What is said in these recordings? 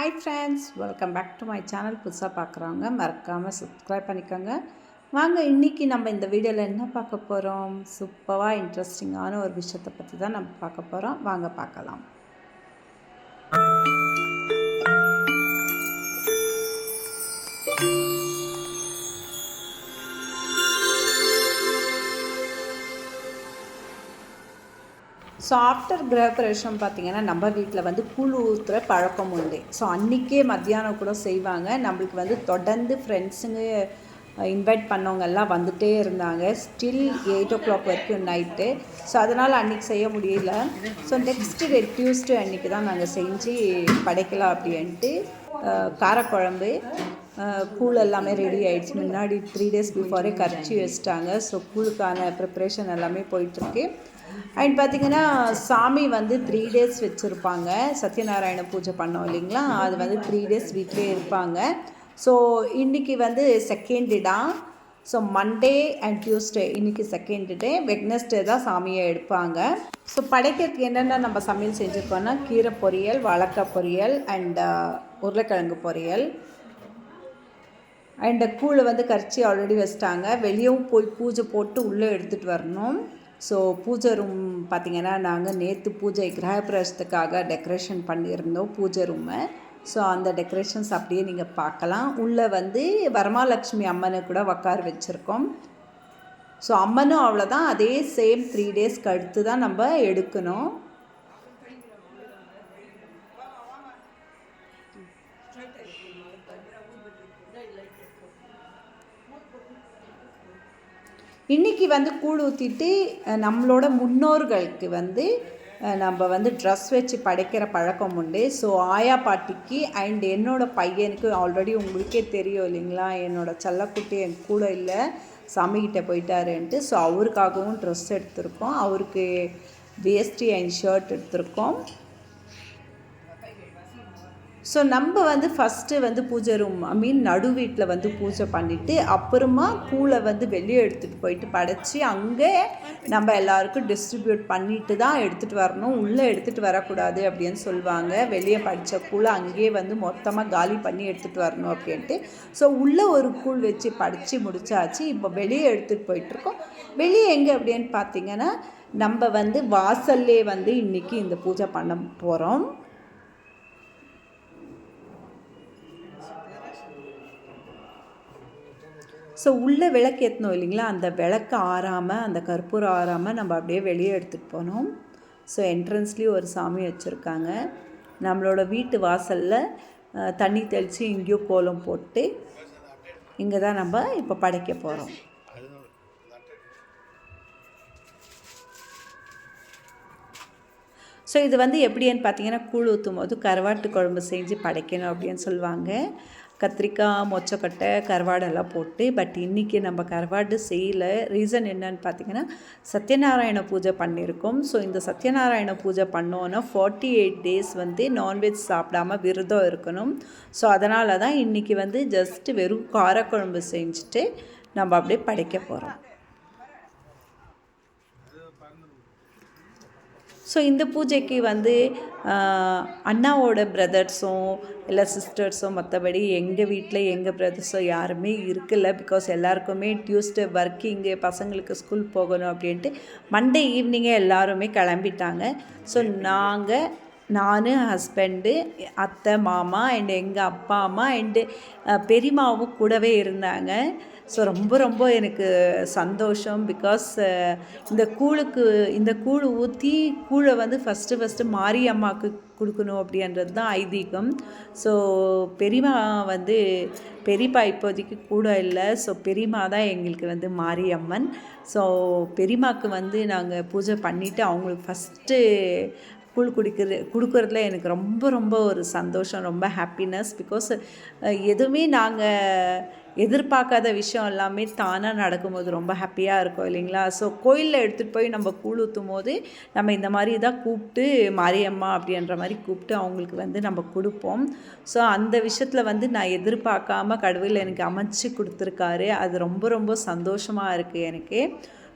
Hi friends, welcome back to my channel. புதுசாக பார்க்குறவங்க மறக்காமல் சப்ஸ்கிரைப் பண்ணிக்கோங்க. வாங்க, இன்றைக்கி நம்ம இந்த வீடியோவில் என்ன பார்க்க போகிறோம்? சூப்பராக இன்ட்ரெஸ்டிங்கான ஒரு விஷயத்தை பற்றி தான் நம்ம பார்க்க போகிறோம். வாங்க பார்க்கலாம். ஸோ ஆஃப்டர் கிரகப்பிரவேசம் பார்த்திங்கன்னா நம்ம வீட்டில் வந்து கூழ் ஊற்றுற பழக்கம் உண்டு. ஸோ அன்றைக்கே மத்தியானம் கூட செய்வாங்க. நம்மளுக்கு வந்து தொடர்ந்து ஃப்ரெண்ட்ஸுங்க இன்வைட் பண்ணவங்க எல்லாம் வந்துகிட்டே இருந்தாங்க. ஸ்டில் 8 o'clock வரைக்கும் நைட்டு. ஸோ அதனால் அன்றைக்கி செய்ய முடியல. ஸோ நெக்ஸ்ட் டே டியூஸ்டே அன்றைக்கி தான் நாங்கள் செஞ்சு படைக்கலாம் அப்படின்ட்டு காரக்குழம்பு கூழ் எல்லாமே ரெடி ஆகிடுச்சு. முன்னாடி 3 days பிஃபோரே கரைச்சி வச்சுட்டாங்க. ஸோ கூழுக்கான ப்ரிப்ரேஷன் எல்லாமே போயிட்டுருக்கு. அண்ட் பார்த்திங்கன்னா சாமி வந்து 3 days வச்சுருப்பாங்க. சத்யநாராயண பூஜை பண்ணோம் இல்லைங்களா, அது வந்து 3 days வீட்டிலே இருப்பாங்க. ஸோ இன்றைக்கி வந்து செகண்ட் தான். ஸோ மண்டே அண்ட் டியூஸ்டே இன்றைக்கி செகண்ட் டே. வெட்னஸ்டே தான் சாமியை எடுப்பாங்க. ஸோ படைக்கிறதுக்கு என்னென்ன நம்ம சமையல் செஞ்சுருக்கோன்னா கீரை பொரியல், வாழைக்காய் பொரியல் அண்ட் உருளைக்கிழங்கு பொரியல். அண்ட் கூழை வந்து கரைச்சி ஆல்ரெடி வச்சிட்டாங்க. வெளியவும் போய் பூஜை போட்டு உள்ளே எடுத்துகிட்டு வரணும். ஸோ பூஜை ரூம் பார்த்திங்கன்னா நாங்கள் நேற்று பூஜை கிரகப்பிரவேசத்துக்காக டெக்கரேஷன் பண்ணியிருந்தோம் பூஜை ரூமை. ஸோ அந்த டெக்கரேஷன்ஸ் அப்படியே நீங்கள் பார்க்கலாம். உள்ளே வந்து வரமாலட்சுமி அம்மனை கூட உட்கார வச்சுருக்கோம். ஸோ அம்மனும் அவ்வளோதான், அதே சேம் 3 daysக்கு அடுத்து தான் நம்ம எடுக்கணும். இன்றைக்கி வந்து கூழ் ஊற்றிட்டு நம்மளோட முன்னோர்களுக்கு வந்து நம்ம வந்து ட்ரெஸ் வச்சு படைக்கிற பழக்கம் உண்டு. ஸோ ஆயா பாட்டிக்கு அண்ட் என்னோடய பையனுக்கு ஆல்ரெடி உங்களுக்கே தெரியும் இல்லைங்களா, என்னோடய செல்லக்குட்டி என் கூட இல்லை, சாமிக்கிட்ட போயிட்டாருன்ட்டு. ஸோ அவருக்காகவும் ட்ரெஸ் எடுத்திருக்கோம். அவருக்கு வேஷ்டி அண்ட் ஷர்ட் எடுத்திருக்கோம். ஸோ நம்ம வந்து ஃபஸ்ட்டு வந்து பூஜை ரூம் நடு வீட்டில் வந்து பூஜை பண்ணிவிட்டு அப்புறமா கூழை வந்து வெளியே எடுத்துகிட்டு போயிட்டு படைச்சி அங்கே நம்ம எல்லாருக்கும் டிஸ்ட்ரிபியூட் பண்ணிட்டு தான் எடுத்துகிட்டு வரணும். உள்ளே எடுத்துகிட்டு வரக்கூடாது அப்படின்னு சொல்லுவாங்க. வெளியே படித்த கூழை அங்கேயே வந்து மொத்தமாக காலி பண்ணி எடுத்துகிட்டு வரணும் அப்படின்ட்டு. ஸோ உள்ளே ஒரு கூழ் வச்சு படித்து முடிச்சாச்சு. இப்போ வெளியே எடுத்துகிட்டு போயிட்டுருக்கோம். வெளியே எங்கே அப்படின்னு பார்த்தீங்கன்னா நம்ம வந்து வாசல்லே வந்து இன்றைக்கி இந்த பூஜை பண்ண போகிறோம். ஸோ உள்ளே விளக்கு ஏற்றணும் இல்லைங்களா, அந்த விளக்கு ஆறாமல், அந்த கற்பூரம் ஆறாமல் நம்ம அப்படியே வெளியே எடுத்துகிட்டு போனோம். ஸோ என்ட்ரன்ஸ்லேயும் ஒரு சாமி வச்சுருக்காங்க. நம்மளோட வீட்டு வாசலில் தண்ணி தெளித்து இங்கேயோ கோலம் போட்டு இங்கே தான் நம்ம இப்போ படைக்க போகிறோம். ஸோ இது வந்து எப்படின்னு பார்த்தீங்கன்னா கூழ் ஊற்றும் போது கருவாட்டு குழம்பு செஞ்சு படைக்கணும் அப்படின்னு சொல்லுவாங்க. கத்திரிக்காய், மொச்சக்கொட்டை, கருவாடெல்லாம் போட்டு. பட் இன்றைக்கி நம்ம கருவாடு செய்யலை. ரீசன் என்னன்னு பார்த்தீங்கன்னா சத்யநாராயண பூஜை பண்ணியிருக்கோம். ஸோ இந்த சத்யநாராயண பூஜை பண்ணோன்னா 48 days வந்து நான்வெஜ் சாப்பிடாம விரதம் இருக்கணும். ஸோ அதனால தான் இன்றைக்கி வந்து ஜஸ்ட்டு வெறும் காரக்குழம்பு செஞ்சுட்டு நம்ம அப்படியே படைக்க போகிறோம். ஸோ இந்த பூஜைக்கு வந்து அண்ணாவோட பிரதர்ஸும் இல்லை சிஸ்டர்ஸும், மற்றபடி எங்கள் வீட்டில் எங்கள் பிரதர்ஸோ யாருமே இருக்கல. பிகாஸ் எல்லாருக்குமே டியூஸ்டே ஒர்க்கிங்கு, பசங்களுக்கு ஸ்கூல் போகணும் அப்படின்ட்டு மண்டே ஈவினிங்கே எல்லாருமே கிளம்பிட்டாங்க. ஸோ நான், ஹஸ்பண்டு, அத்தை, மாமா அண்டு எங்கள் அப்பா அம்மா அண்டு பெரியம்மாவும் கூடவே இருந்தாங்க. ஸோ ரொம்ப ரொம்ப எனக்கு சந்தோஷம். பிகாஸ் இந்த கூழ் ஊற்றி கூழை வந்து ஃபஸ்ட்டு மாரியம்மாவுக்கு கொடுக்கணும் அப்படின்றது தான் ஐதீகம். ஸோ பெரியப்பா இப்போதைக்கு கூட இல்லை. ஸோ பெரியம்மா தான் எங்களுக்கு வந்து மாரியம்மன். ஸோ பெரியம்மாவுக்கு வந்து நாங்கள் பூஜை பண்ணிவிட்டு அவங்களுக்கு ஃபஸ்ட்டு கூழ் கொடுக்குறதுல எனக்கு ரொம்ப ரொம்ப ஒரு சந்தோஷம், ரொம்ப ஹாப்பினஸ். பிகாஸ் எதுவுமே நாங்கள் எதிர்பார்க்காத விஷயம் எல்லாமே தானாக நடக்கும்போது ரொம்ப ஹாப்பியாக இருக்கும் இல்லைங்களா. ஸோ கோயிலில் எடுத்துகிட்டு போய் நம்ம கூழ் ஊற்றும் போது நம்ம இந்த மாதிரி தான் கூப்பிட்டு மாரியம்மா அப்படின்ற மாதிரி கூப்பிட்டு அவங்களுக்கு வந்து நம்ம கொடுப்போம். ஸோ அந்த விஷயத்தில் வந்து நான் எதிர்பார்க்காம கடவுள் எனக்கு அமைச்சு கொடுத்துருக்காரு. அது ரொம்ப ரொம்ப சந்தோஷமாக இருக்குது எனக்கு.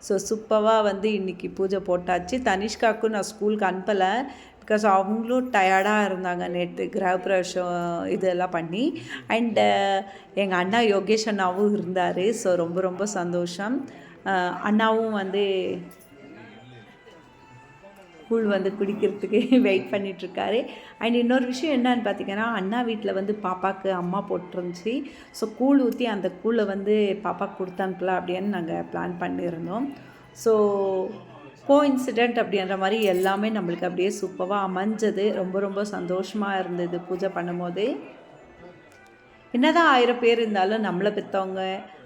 ஸோ சூப்பராக வந்து இன்றைக்கி பூஜை போட்டாச்சு. தனிஷ்காவுக்கும் நான் ஸ்கூலுக்கு அனுப்பலை. பிகாஸ் அவங்களும் டயர்டாக இருந்தாங்க நேற்று கிரகப்பிரவேசம் இதெல்லாம் பண்ணி. அண்டு எங்கள் அண்ணா யோகேஷ் அண்ணாவும் இருந்தார். ஸோ ரொம்ப ரொம்ப சந்தோஷம். அண்ணாவும் வந்து கூழ் வந்து குடிக்கிறதுக்கு வெயிட் பண்ணிகிட்ருக்காரு. அண்ட் இன்னொரு விஷயம் என்னன்னு பார்த்திங்கன்னா, அண்ணா வீட்டில் வந்து பாப்பாவுக்கு அம்மா போட்டிருந்துச்சி. ஸோ கூழ் ஊற்றி அந்த கூழை வந்து பாப்பாவுக்கு கொடுத்தானுக்கலாம் அப்படின்னு நாங்கள் பிளான் பண்ணியிருந்தோம். ஸோ கோஇன்சிடென்ட் அப்படின்ற மாதிரி எல்லாமே நம்மளுக்கு அப்படியே சூப்பராக அமைஞ்சது. ரொம்ப ரொம்ப சந்தோஷமாக இருந்தது பூஜை பண்ணும்போது. என்னதான் 1000 பேர் இருந்தாலும் நம்மளை பெற்றவங்க,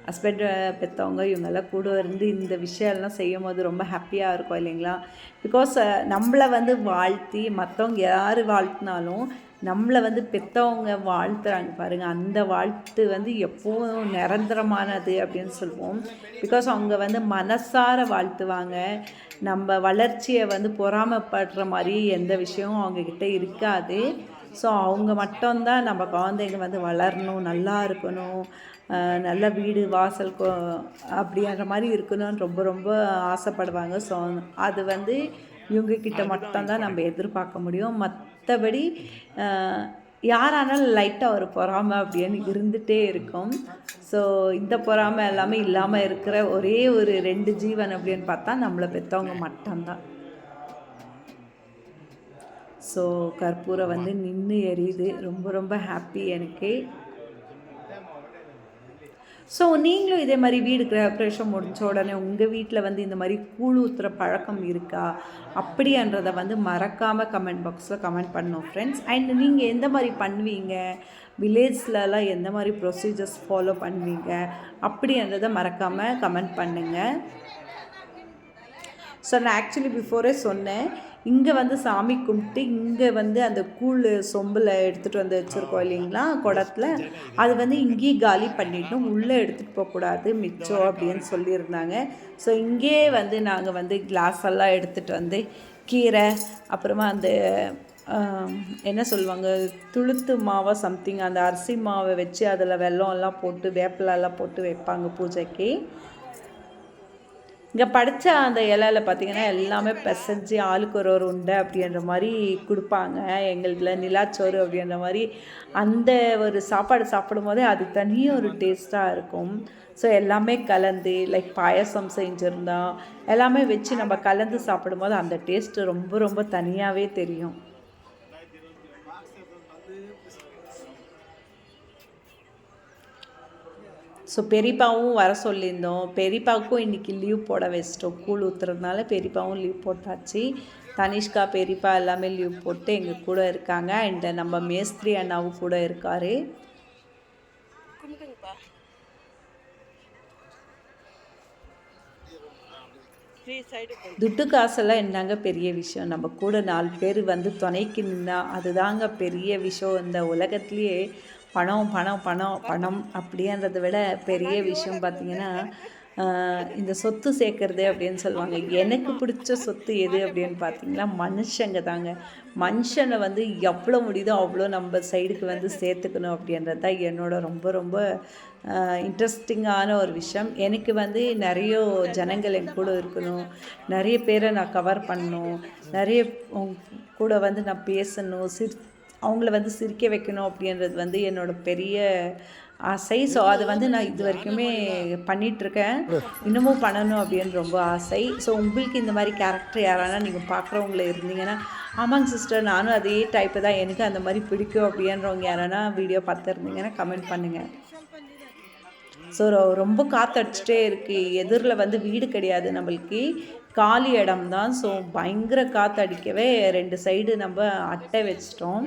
ஹஸ்பண்டை பெற்றவங்க இவங்கெல்லாம் கூட இருந்து இந்த விஷயம்லாம் செய்யும் போது ரொம்ப ஹாப்பியாக இருக்கும் இல்லைங்களா? பிகாஸ் நம்மளை வந்து வாழ்த்தி மற்றவங்க யார் வாழ்த்தினாலும் நம்மளை வந்து பெற்றவங்க வாழ்த்துறாங்க பாருங்கள், அந்த வாழ்த்து வந்து எப்போவும் நிரந்தரமானது அப்படின்னு சொல்லுவோம். பிகாஸ் அவங்க வந்து மனசார வாழ்த்துவாங்க. நம்ம வளர்ச்சியை வந்து பொறாமைப்படுற மாதிரி எந்த விஷயமும் அவங்கக்கிட்ட இருக்காது. ஸோ அவங்க மட்டும்தான் நம்ம குழந்தைங்க வந்து வளரணும், நல்லா இருக்கணும், நல்ல வீடு வாசல் அப்படின்ற மாதிரி இருக்கணும்னு ரொம்ப ரொம்ப ஆசைப்படுவாங்க. ஸோ அது வந்து இவங்கக்கிட்ட மட்டும்தான் நம்ம எதிர்பார்க்க முடியும். மற்றபடி யாரானாலும் லைட்டாக ஒரு பொறாமை அப்படின்னு இருந்துகிட்டே இருக்கும். ஸோ இந்த பொறாமை எல்லாமே இல்லாமல் இருக்கிற ஒரே ஒரு 2 ஜீவன் அப்படின்னு பார்த்தா நம்மளை பெற்றவங்க மட்டும்தான். ஸோ கற்பூரம் வந்து நின்று எரியுது. ரொம்ப ரொம்ப ஹாப்பி எனக்கு. ஸோ நீங்களும் இதே மாதிரி வீடு கிரகப்பிரவேசம் முடிஞ்ச உடனே உங்கள் வீட்டில் வந்து இந்த மாதிரி கூழ் ஊற்றுற பழக்கம் இருக்கா அப்படின்றத வந்து மறக்காமல் கமெண்ட் பாக்ஸில் கமெண்ட் பண்ணணும் ஃப்ரெண்ட்ஸ். அண்ட் நீங்கள் எந்த மாதிரி பண்ணுவீங்க, வில்லேஜ்லலாம் எந்த மாதிரி ப்ரொசீஜர்ஸ் ஃபாலோ பண்ணுவீங்க அப்படின்றத மறக்காமல் கமெண்ட் பண்ணுங்கள். ஸோ நான் ஆக்சுவலி பிஃபோரே சொன்னேன், இங்கே வந்து சாமி கும்பிட்டு இங்கே வந்து அந்த கூழ் சொம்பில் எடுத்துகிட்டு வந்து வச்சுருக்கோம் இல்லைங்களா குடத்தில், அது வந்து இங்கேயே காலி பண்ணிடணும், உள்ளே எடுத்துகிட்டு போகக்கூடாது மிச்சம் அப்படின்னு சொல்லியிருந்தாங்க. ஸோ இங்கே வந்து நாங்கள் வந்து கிளாஸ் எல்லாம் எடுத்துகிட்டு வந்து கீரை, அப்புறமா அந்த என்ன சொல்லுவாங்க, துளுத்து மாவை சம்திங், அந்த அரிசி மாவை வச்சு அதில் வெல்லம் எல்லாம் போட்டு வேப்பிலெல்லாம் போட்டு வைப்பாங்க பூஜைக்கு. இங்கே படித்த அந்த இலையில் பார்த்திங்கன்னா எல்லாமே பிசைஞ்சு ஆளுக்கு ஒரு உண்டை அப்படின்ற மாதிரி கொடுப்பாங்க. எங்களுக்குல நிலாச்சோறு அப்படின்ற மாதிரி அந்த ஒரு சாப்பாடு சாப்பிடும் போதே அது தனியாக ஒரு டேஸ்ட்டாக இருக்கும். ஸோ எல்லாமே கலந்து லைக் பாயசம் செஞ்சுருந்தா எல்லாமே வச்சு நம்ம கலந்து சாப்பிடும்போது அந்த டேஸ்ட்டு ரொம்ப ரொம்ப தனியாகவே தெரியும். ஸோ பெரியப்பாவும் வர சொல்லியிருந்தோம். பெரியப்பாவுக்கும் இன்றைக்கி லீவ் போட வச்சிட்டோம். கூழ் ஊற்றுறதுனால பெரியப்பாவும் லீவ் போட்டாச்சு. தனிஷ்கா பெரியப்பா எல்லாமே லீவ் போட்டு எங்கள் கூட இருக்காங்க. அண்ட் நம்ம மேஸ்திரி அண்ணாவும் கூட இருக்கார். துட்டு காசெல்லாம் என்னங்க பெரிய விஷயம், நம்ம கூட 4 பேர் வந்து துணைக்கு நின்னா அதுதாங்க பெரிய விஷயம். இந்த உலகத்துலேயே பணம் பணம் பணம் பணம் அப்படின்றத விட பெரிய விஷயம் பார்த்திங்கன்னா இந்த சொத்து சேர்க்கறது அப்படின்னு சொல்லுவாங்க. எனக்கு பிடிச்ச சொத்து எது அப்படின்னு பார்த்தீங்கன்னா மனுஷங்க தாங்க. மனுஷனை வந்து எவ்வளோ முடியுதோ அவ்வளோ நம்ம சைடுக்கு வந்து சேர்த்துக்கணும் அப்படின்றது தான் என்னோட ரொம்ப ரொம்ப இன்ட்ரெஸ்டிங்கான ஒரு விஷயம். எனக்கு வந்து நிறைய ஜனங்கள் என் கூட இருக்கணும், நிறைய பேரை நான் கவர் பண்ணணும், நிறைய கூட வந்து நான் பேசணும், அவங்கள வந்து சிரிக்க வைக்கணும் அப்படின்றது வந்து என்னோடய பெரிய ஆசை. ஸோ அது வந்து நான் இது வரைக்குமே பண்ணிகிட்ருக்கேன், இன்னமும் பண்ணணும் அப்படின்னு ரொம்ப ஆசை. ஸோ உங்களுக்கு இந்த மாதிரி கேரக்டர் யாரானா நீங்கள் பார்க்குறவங்கள இருந்தீங்கன்னா, ஆமாங்க சிஸ்டர் நானும் அதே டைப்பு தான், எனக்கு அந்த மாதிரி பிடிக்கும் அப்படின்றவங்க யாரானா வீடியோ பார்த்துருந்தீங்கன்னா கமெண்ட் பண்ணுங்கள். ஸோ ரொம்ப காற்றடிச்சிட்டே இருக்குது. எதிரில் வந்து வீடு கிடையாது, நம்மளுக்கு காலி இடம் தான். ஸோ பயங்கர காற்றடிக்கவே 2 சைடு நம்ம அட்டை வச்சிட்டோம்.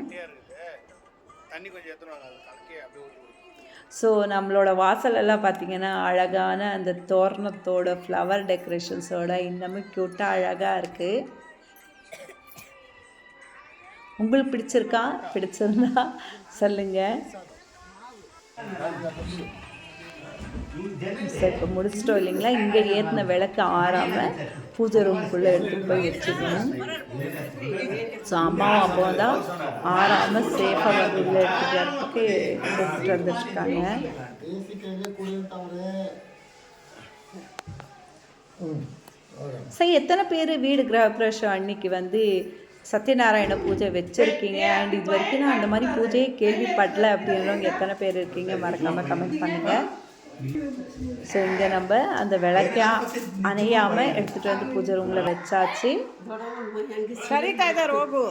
ஸோ நம்மளோட வாசலெல்லாம் பார்த்திங்கன்னா அழகான அந்த தோரணத்தோட ஃப்ளவர் டெக்கரேஷன்ஸோட இன்னமும் க்யூட்டாக அழகாக இருக்குது. உங்களுக்கு பிடிச்சிருக்கா? பிடிச்சிருந்தா சொல்லுங்கள். ஸோ இப்போ முடிச்சிட்டோம் இல்லைங்களா, இங்கே ஏற்றின விளக்கு ஆறாமல் பூஜை ரூமுக்குள்ளே எடுத்துகிட்டு போய் வச்சுக்கணும். ஸோ அம்மாவும் அப்போ தான் ஆறாமல் சேஃபாக வந்து உள்ளே எடுத்துக்கிறதுக்கு எடுத்துகிட்டு வந்துட்டுருக்காங்க. ஸோ எத்தனை பேர் வீடு கிரகப்பிரவேசம் அன்னைக்கு வந்து சத்யநாராயண பூஜை வச்சுருக்கீங்க அண்ட் இது வரைக்கும் நான் அந்த மாதிரி பூஜையே கேள்விப்படல அப்படின்றவங்க எத்தனை பேர் இருக்கீங்க மறக்காமல் கமெண்ட் பண்ணுங்கள். ஸோ இங்கே நம்ம அந்த விளக்கா அணையாமல் எடுத்துகிட்டு வந்து பூஜை ரூமில் வச்சாச்சு. சரி தாய்தா ரோகு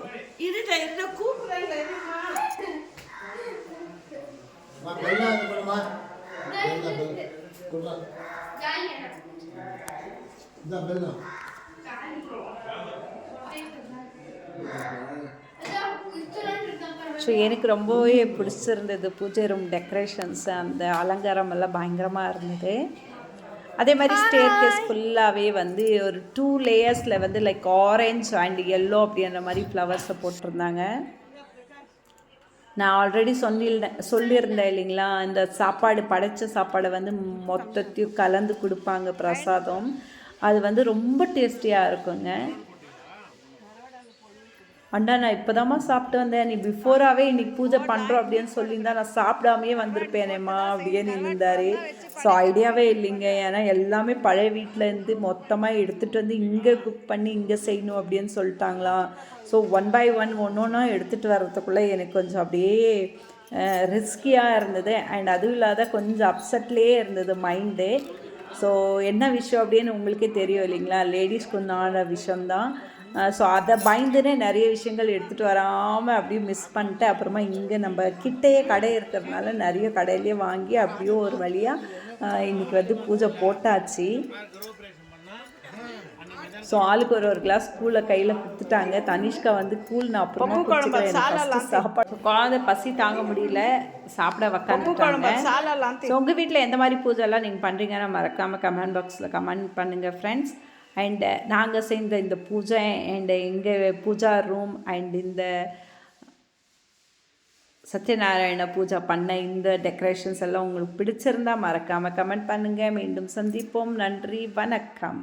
ஸோ எனக்கு ரொம்பவே பிடிச்சிருந்தது பூஜை ரூம் டெக்கரேஷன்ஸ், அந்த அலங்காரம் எல்லாம் பயங்கரமாக இருந்தது. அதே மாதிரி ஸ்டேர்கேஸ் ஃபுல்லாகவே வந்து ஒரு 2 லேயர்ஸில் வந்து லைக் ஆரஞ்ச் அண்ட் எல்லோ அப்படின்ற மாதிரி ஃப்ளவர்ஸை போட்டிருந்தாங்க. நான் ஆல்ரெடி சொல்லியிருந்தேன் இல்லைங்களா, இந்த சாப்பாடு படைத்த சாப்பாடை வந்து மொத்தத்தையும் கலந்து கொடுப்பாங்க பிரசாதம். அது வந்து ரொம்ப டேஸ்டியாக இருக்குங்க. அண்ணா நான் இப்போதாம்மா சாப்பிட்டு வந்தேன், நீ பிஃபோராகவே இன்றைக்கி பூஜை பண்ணுறோம் அப்படின்னு சொல்லியிருந்தா நான் சாப்பிடாமையே வந்திருப்பேனேம்மா அப்படின்னு இருந்தார். ஸோ ஐடியாவே இல்லைங்க, ஏன்னா எல்லாமே பழைய வீட்டிலேருந்து மொத்தமாக எடுத்துகிட்டு வந்து இங்கே குக் பண்ணி இங்கே செய்யணும் அப்படின்னு சொல்லிட்டாங்களா. ஸோ 1 by 1 ஒன்று ஒன்றா எடுத்துகிட்டு வர்றதுக்குள்ளே எனக்கு கொஞ்சம் அப்படியே ரிஸ்கியாக இருந்தது. அண்ட் அதுவும் இல்லாத கொஞ்சம் அப்செட்லேயே இருந்தது மைண்டு. ஸோ என்ன விஷயம் அப்படின்னு உங்களுக்கே தெரியும் இல்லைங்களா, லேடிஸ்க்கு உண்டான விஷயந்தான். ஸோ அதை பயந்துனே நிறைய விஷயங்கள் எடுத்துகிட்டு வராமல் அப்படியே மிஸ் பண்ணிட்டு அப்புறமா இங்கே நம்ம கிட்டையே கடை இருக்கிறதுனால நிறைய கடையிலே வாங்கி அப்படியே ஒரு வழியாக இன்றைக்கி வந்து பூஜை போட்டாச்சு. ஸோ ஆளுக்கு ஒரு கிளாஸ் கூலை கையில் கொடுத்துட்டாங்க. தனிஷ்கா வந்து கூழ் நான் அப்புறமா குடிச்சுக்கிறேன், சாப்பாடு குழந்தை பசி தாங்க முடியல சாப்பிட உக்காந்துட்டாங்க. ஸோ உங்கள் வீட்டில் எந்த மாதிரி பூஜைலாம் நீங்கள் பண்ணுறீங்கன்னா மறக்காமல் கமெண்ட் பாக்ஸில் கமெண்ட் பண்ணுங்கள் ஃப்ரெண்ட்ஸ். அண்டு நாங்கள் செய்த இந்த பூஜை அண்டு எங்கள் பூஜா ரூம் அண்ட் இந்த சத்யநாராயண பூஜா பண்ண இந்த டெக்கரேஷன்ஸ் எல்லாம் உங்களுக்கு பிடிச்சிருந்தால் மறக்காமல் கமெண்ட் பண்ணுங்கள். மீண்டும் சந்திப்போம். நன்றி, வணக்கம்.